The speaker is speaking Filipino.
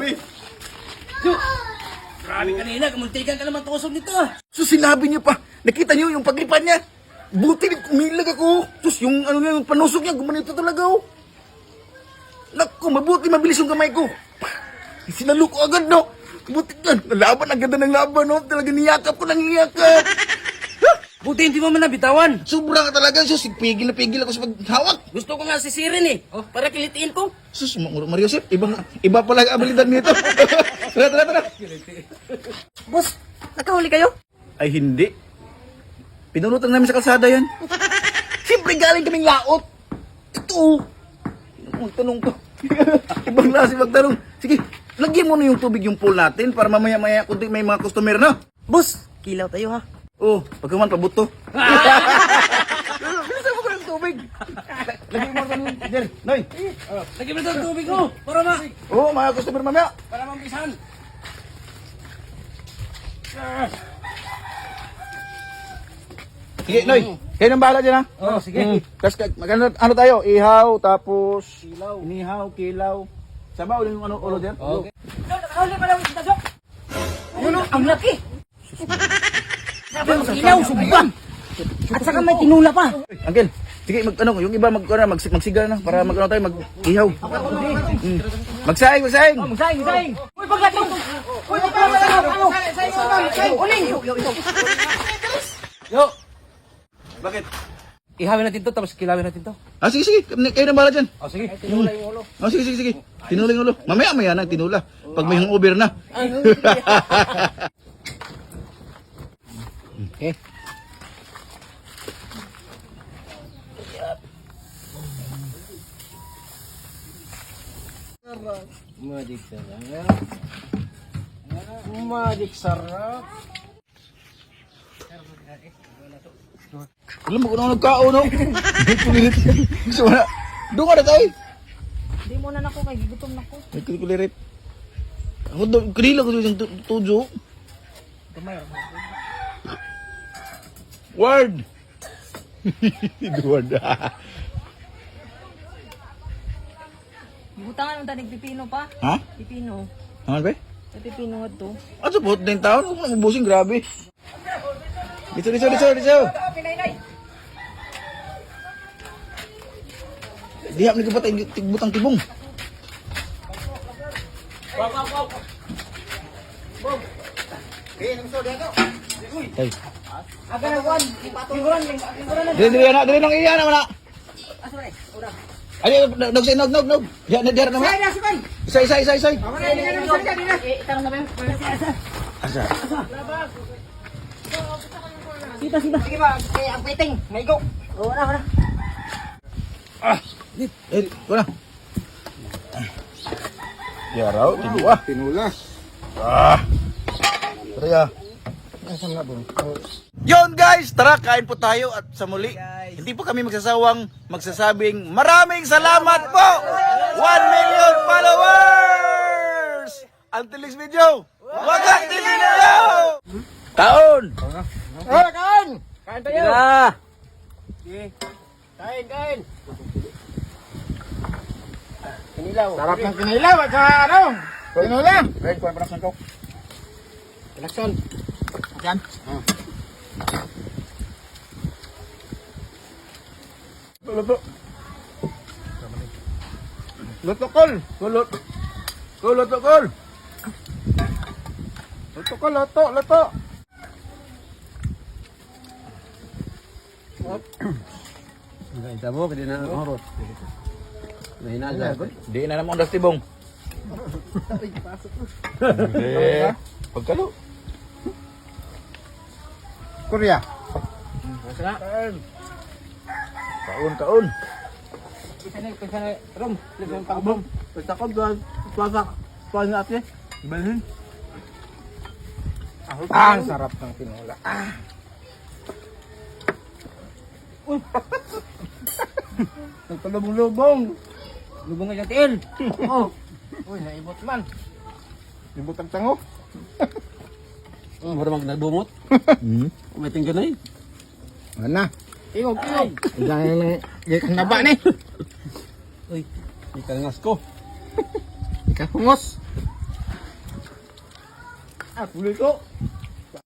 Grabe. Grabe kanina, kamuntikan ka naman tusog nito. So sinabi niya pa, nakita niyo yung paglipan niya. Buti kumilag ako. Sus, yung ano niya, yung panusok niya, gumanito talaga oh. Naku, mabuti mabilis yung kamay ko. Sinalo ko agad no. Buti yan, laban, ang ganda ng laban no. Talaga niyakap ko ng niyakap. Buti hindi mo man nabitawan. Sobra ka talaga, sus, pigil na pigil ako sa paghawak. Gusto ko nga sisirin eh. Para kilitiin ko. Sus, Mario Sir, iba pala ang abilidad nito. Tara. Boss, nakahuli kayo? Ay, hindi. Pinunutan namin sa kalsada yan. Siyempre galing kaming laot. Ito. Magtanong ko. Ibang klase magtanong. Sige, lagyan mo na yung tubig yung pool natin para mamaya-maya kunti may mga customer na. Boss, kilaw tayo ha. Oh, pagkaman pabuto. Bilisan mo ko ng tubig. Lagyan mo ng Jer, Noy. Lagyan mo ito ang tubig ko. Para Oh, mga customer mamaya. mampisan. Sige, Noy. Kayo nang bahala dyan ha. Oh, sige. Tapos ano tayo? Ihaw, tapos inihaw, kilaw. Sabaw yung ano ulo dyan. Okay. Nakahuli pa lang kita, Dok. Ano, ang laki. Ilaw, subang. At saka may tinula pa. Uncle, sige yung iba magsiga na para magano tayo mag-ihaw. Magsaing. Magsaing. Uy, paglatong. Uy, paglatong. Uling. Yo, Bakit? ihawin natin to tapos kilawin natin to. Sige. Kayo nang bahala dyan. Oh, sige. Tinula yung ulo. Sige. Tinula yung ulo. Mamaya na tinula. Pag may hangover na. Okay. Magic sarap. Magic sarap. Alam mo kung ano nagkao, no? Gusto mo na. Doon ka na tayo. Hindi mo na nako kay gutom nako. May kulikulirit. Ako doon, kanila ko doon yung tujo. Word! Word. Butangan ang tanig pipino pa. Ha? Pipino. Aman ba? Sa pipino to. At sa buhot na yung taon, huwag nang ubusing, grabe. Dito. Dihap ni kabatay, tigbutang tibong. Hey. Aga na kuan. Figuran na. Dili nang iya naman na. Ay, nog. Diyan na naman. Isa. Itarong na ba yun? Asa? Sita. Sige ba, ang piting. Maigo. Oo na. Wala. Ya raw, tinula. Tara. Nasaan nga bro? Yon guys, tara kain po tayo at sa muli. Hindi po kami magsasawang magsasabing maraming salamat po. 1 million followers. Until next video. Wagang Tilinaw! Taon! Kain! Kain tayo! Kain! Kinilaw. Sarap ng kinilaw at sa ano? Tinula. Red, kuha pa ng ko. Lakson. Yan. Luto kol. Luto. Ito mo, hindi na orot. Mahina Di na naman das tibong. Pagkalo. Korea. Masarap. Kaon. Kasi na, Rom. Ligang pang-bom. Basta ko doon. Tuwa na ate. Balhin. Ang sarap ng tinula. Nagpalubong-lubong. Lubong nga yung tiil. Oh. Uy, naibot man. Ibot ang tango. Mura mag-nadumot. Umiting ka na eh. Ano? Tingog. Jangan yang nabak nih. Uy, ikan ngas ko. Ikan hungus. Ah, kulit ko.